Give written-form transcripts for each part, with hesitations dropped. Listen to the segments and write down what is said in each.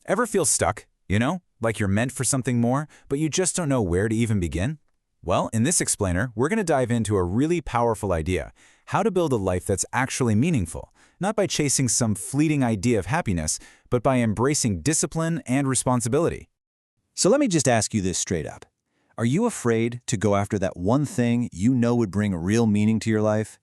Ever feel stuck, like you're meant for something more, but you just don't know where to even begin? Well, in this explainer, we're going to dive into a really powerful idea, how to build a life that's actually meaningful, not by chasing some fleeting idea of happiness, but by embracing discipline and responsibility. So let me just ask you this straight up. Are you afraid to go after that one thing you know would bring real meaning to your life?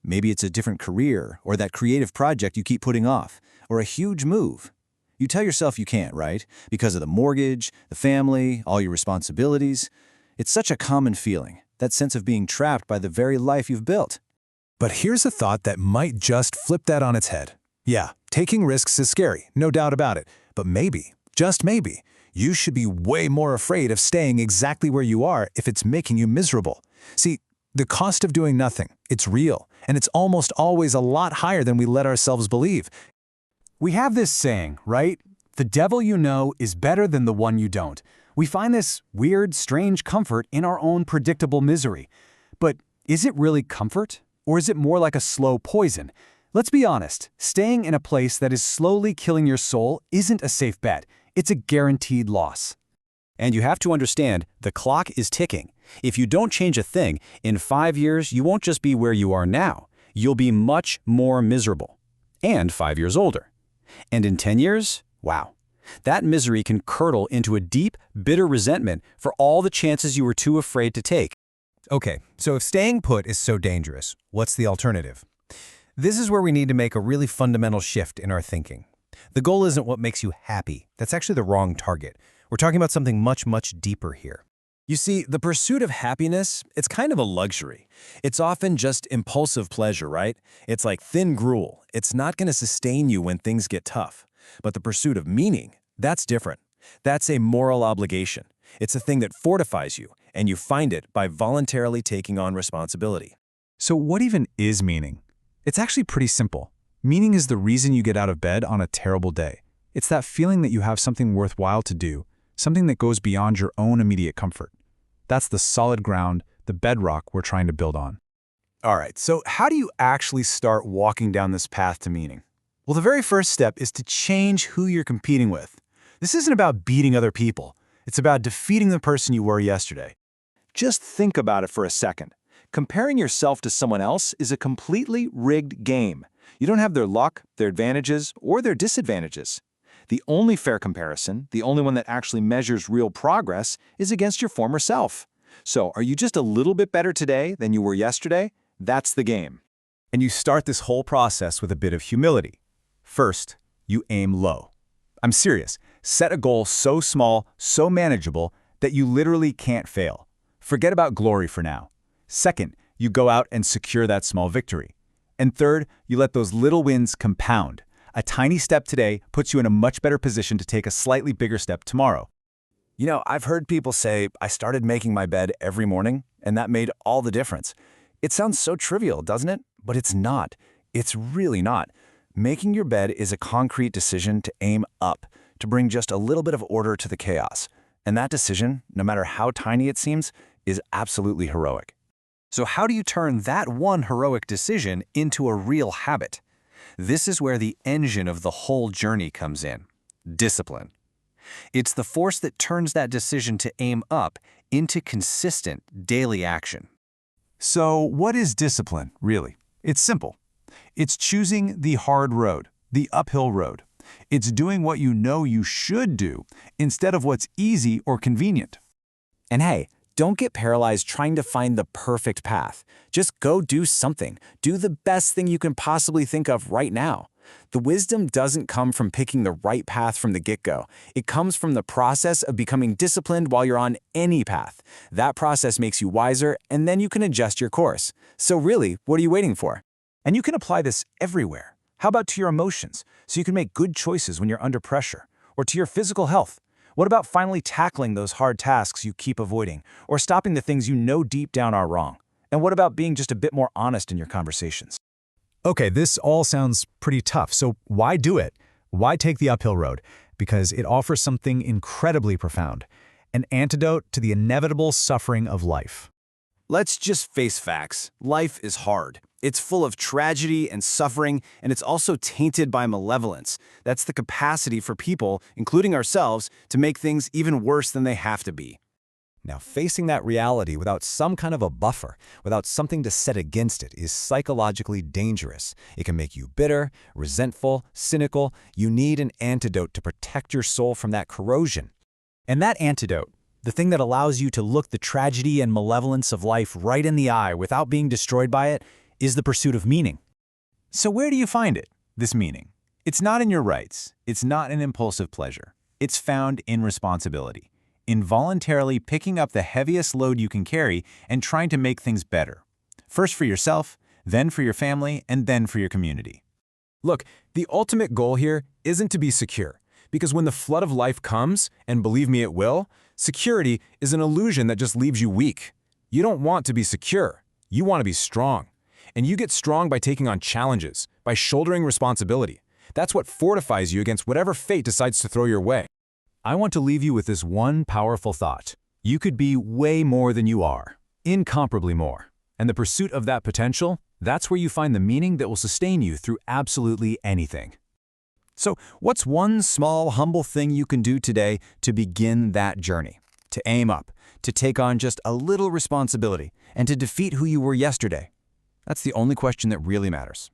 Maybe it's a different career, or that creative project you keep putting off, or a huge move. You tell yourself you can't, right? Because of the mortgage, the family, all your responsibilities. It's such a common feeling, that sense of being trapped by the very life you've built. But here's a thought that might just flip that on its head. Yeah, taking risks is scary, no doubt about it. But maybe, just maybe, you should be way more afraid of staying exactly where you are if it's making you miserable. See, the cost of doing nothing, it's real, and it's almost always a lot higher than we let ourselves believe. We have this saying, right? The devil you know is better than the one you don't. We find this weird, strange comfort in our own predictable misery. But is it really comfort? Or is it more like a slow poison? Let's be honest, staying in a place that is slowly killing your soul isn't a safe bet. It's a guaranteed loss. And you have to understand, the clock is ticking. If you don't change a thing, in 5 years you won't just be where you are now. You'll be much more miserable. And 5 years older. And in 10 years, wow. That misery can curdle into a deep, bitter resentment for all the chances you were too afraid to take. Okay, so if staying put is so dangerous, what's the alternative? This is where we need to make a really fundamental shift in our thinking. The goal isn't what makes you happy. That's actually the wrong target. We're talking about something much, much deeper here. You see, the pursuit of happiness, it's kind of a luxury. It's often just impulsive pleasure, right? It's like thin gruel. It's not going to sustain you when things get tough. But the pursuit of meaning, that's different. That's a moral obligation. It's a thing that fortifies you, and you find it by voluntarily taking on responsibility. So what even is meaning? It's actually pretty simple. Meaning is the reason you get out of bed on a terrible day. It's that feeling that you have something worthwhile to do, something that goes beyond your own immediate comfort. That's the solid ground, the bedrock we're trying to build on. All right, so how do you actually start walking down this path to meaning? Well, the very first step is to change who you're competing with. This isn't about beating other people. It's about defeating the person you were yesterday. Just think about it for a second. Comparing yourself to someone else is a completely rigged game. You don't have their luck, their advantages, or their disadvantages. The only fair comparison, the only one that actually measures real progress, is against your former self. So, are you just a little bit better today than you were yesterday? That's the game. And you start this whole process with a bit of humility. First, you aim low. I'm serious. Set a goal so small, so manageable, that you literally can't fail. Forget about glory for now. Second, you go out and secure that small victory. And third, you let those little wins compound. A tiny step today puts you in a much better position to take a slightly bigger step tomorrow. I've heard people say, I started making my bed every morning, and that made all the difference. It sounds so trivial, doesn't it? But it's not. It's really not. Making your bed is a concrete decision to aim up, to bring just a little bit of order to the chaos. And that decision, no matter how tiny it seems, is absolutely heroic. So how do you turn that one heroic decision into a real habit? This is where the engine of the whole journey comes in. Discipline. It's the force that turns that decision to aim up into consistent daily action. So what is discipline, really? It's simple. It's choosing the hard road, the uphill road. It's doing what you know you should do instead of what's easy or convenient. And hey, don't get paralyzed trying to find the perfect path. Just go do something. Do the best thing you can possibly think of right now. The wisdom doesn't come from picking the right path from the get-go. It comes from the process of becoming disciplined while you're on any path. That process makes you wiser, and then you can adjust your course. So really, what are you waiting for? And you can apply this everywhere. How about to your emotions, so you can make good choices when you're under pressure? Or to your physical health? What about finally tackling those hard tasks you keep avoiding, or stopping the things you know deep down are wrong? And what about being just a bit more honest in your conversations? Okay, this all sounds pretty tough, so why do it? Why take the uphill road? Because it offers something incredibly profound, an antidote to the inevitable suffering of life. Let's just face facts. Life is hard. It's full of tragedy and suffering, and it's also tainted by malevolence. That's the capacity for people, including ourselves, to make things even worse than they have to be. Now, facing that reality without some kind of a buffer, without something to set against it, is psychologically dangerous. It can make you bitter, resentful, cynical. You need an antidote to protect your soul from that corrosion. And that antidote, the thing that allows you to look the tragedy and malevolence of life right in the eye without being destroyed by it, is the pursuit of meaning. So where do you find it, this meaning? It's not in your rights. It's not an impulsive pleasure. It's found in responsibility, in voluntarily picking up the heaviest load you can carry and trying to make things better. First for yourself, then for your family, and then for your community. Look, the ultimate goal here isn't to be secure, because when the flood of life comes, and believe me it will, security is an illusion that just leaves you weak. You don't want to be secure. You want to be strong. And you get strong by taking on challenges, by shouldering responsibility. That's what fortifies you against whatever fate decides to throw your way. I want to leave you with this one powerful thought. You could be way more than you are, incomparably more. And the pursuit of that potential, that's where you find the meaning that will sustain you through absolutely anything. So, what's one small, humble thing you can do today to begin that journey? To aim up, to take on just a little responsibility, and to defeat who you were yesterday? That's the only question that really matters.